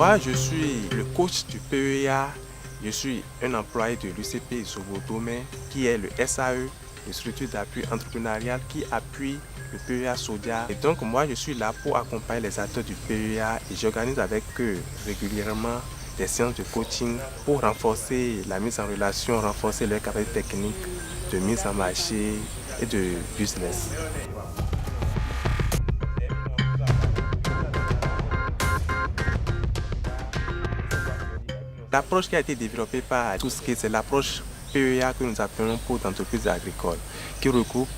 Moi, je suis le coach du PEA. Je suis un employé de l'UCP Isobo-Domé, qui est le SAE, le structure d'appui entrepreneurial qui appuie le PEA Sodia. Et donc, moi, je suis là pour accompagner les acteurs du PEA et j'organise avec eux régulièrement des séances de coaching pour renforcer la mise en relation, renforcer leurs capacités techniques de mise en marché et de business. L'approche qui a été développée par tout ce qui c'est l'approche PEA que nous appelons Pôle d'entreprise agricole, qui regroupe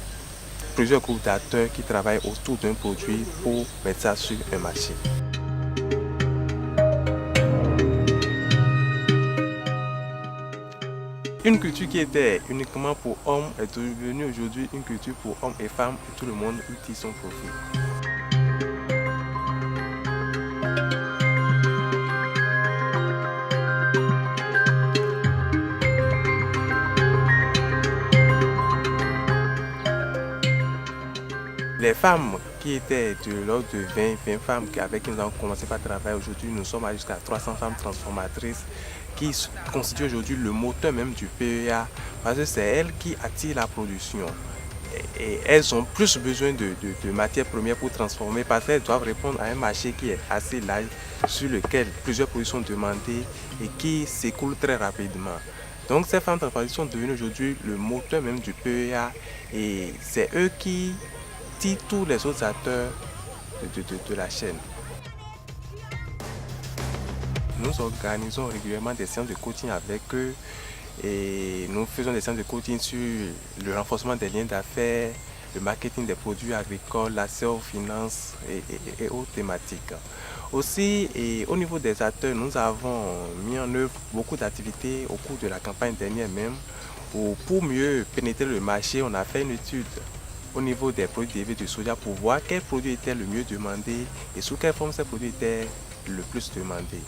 plusieurs groupes d'acteurs qui travaillent autour d'un produit pour mettre ça sur un marché. Une culture qui était uniquement pour hommes est devenue aujourd'hui une culture pour hommes et femmes et tout le monde utilise son profit. Les femmes qui étaient de l'ordre de 20 femmes avec qui nous avons commencé par travailler aujourd'hui, nous sommes à jusqu'à 300 femmes transformatrices qui constituent aujourd'hui le moteur même du PEA parce que c'est elles qui attirent la production. Et elles ont plus besoin de matières premières pour transformer parce qu'elles doivent répondre à un marché qui est assez large sur lequel plusieurs produits sont demandés et qui s'écoule très rapidement. Donc ces femmes transformatrices sont devenues aujourd'hui le moteur même du PEA et c'est eux qui tous les autres acteurs de la chaîne. Nous organisons régulièrement des séances de coaching avec eux et nous faisons des séances de coaching sur le renforcement des liens d'affaires, le marketing des produits agricoles, l'accès aux finances et autres thématiques. Aussi, au niveau des acteurs, nous avons mis en œuvre beaucoup d'activités au cours de la campagne dernière même où pour mieux pénétrer le marché, on a fait une étude au niveau des produits dérivés du soja pour voir quel produit était le mieux demandé et sous quelle forme ces produits étaient le plus demandés.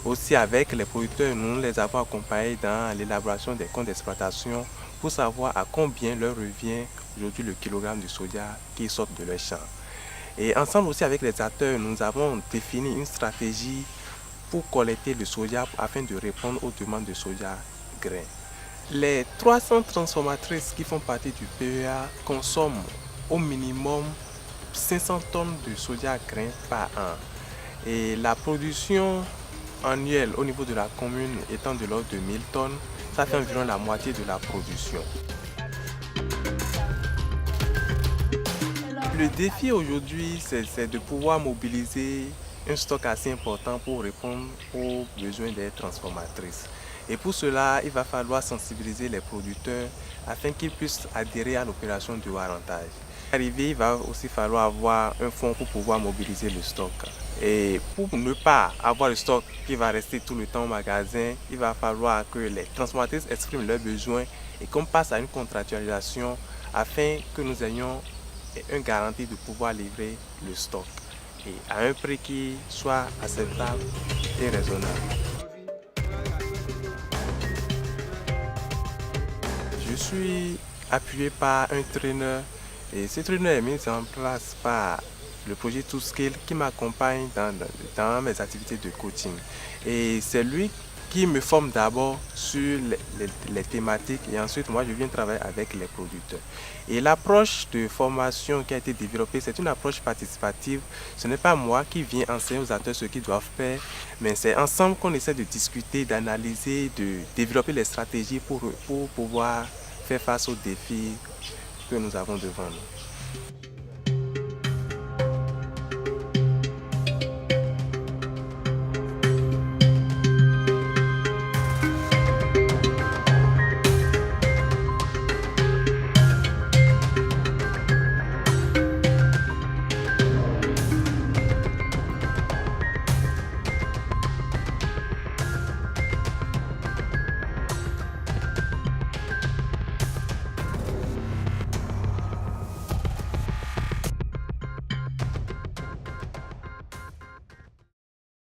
Aussi avec les producteurs, nous les avons accompagnés dans l'élaboration des comptes d'exploitation pour savoir à combien leur revient aujourd'hui le kilogramme de soja qui sort de leur champ. Et ensemble aussi avec les acteurs, nous avons défini une stratégie pour collecter le soja afin de répondre aux demandes de soja grain. Les 300 transformatrices qui font partie du PEA consomment au minimum 500 tonnes de soja grain par an. Et la production annuelle au niveau de la commune étant de l'ordre de 1000 tonnes, ça fait environ la moitié de la production. Le défi aujourd'hui, c'est de pouvoir mobiliser un stock assez important pour répondre aux besoins des transformatrices. Et pour cela, il va falloir sensibiliser les producteurs afin qu'ils puissent adhérer à l'opération de warrantage. Il va aussi falloir avoir un fonds pour pouvoir mobiliser le stock. Et pour ne pas avoir le stock qui va rester tout le temps au magasin, il va falloir que les transformatrices expriment leurs besoins et qu'on passe à une contractualisation afin que nous ayons une garantie de pouvoir livrer le stock et à un prix qui soit acceptable et raisonnable. Je suis appuyé par un traîneur et ce traîneur est mis en place par le projet ToScale qui m'accompagne dans mes activités de coaching. Et c'est lui qui me forme d'abord sur les thématiques et ensuite moi je viens travailler avec les producteurs. Et l'approche de formation qui a été développée, c'est une approche participative. Ce n'est pas moi qui viens enseigner aux acteurs ce qu'ils doivent faire, mais c'est ensemble qu'on essaie de discuter, d'analyser, de développer les stratégies pour pouvoir faire face aux défis que nous avons devant nous.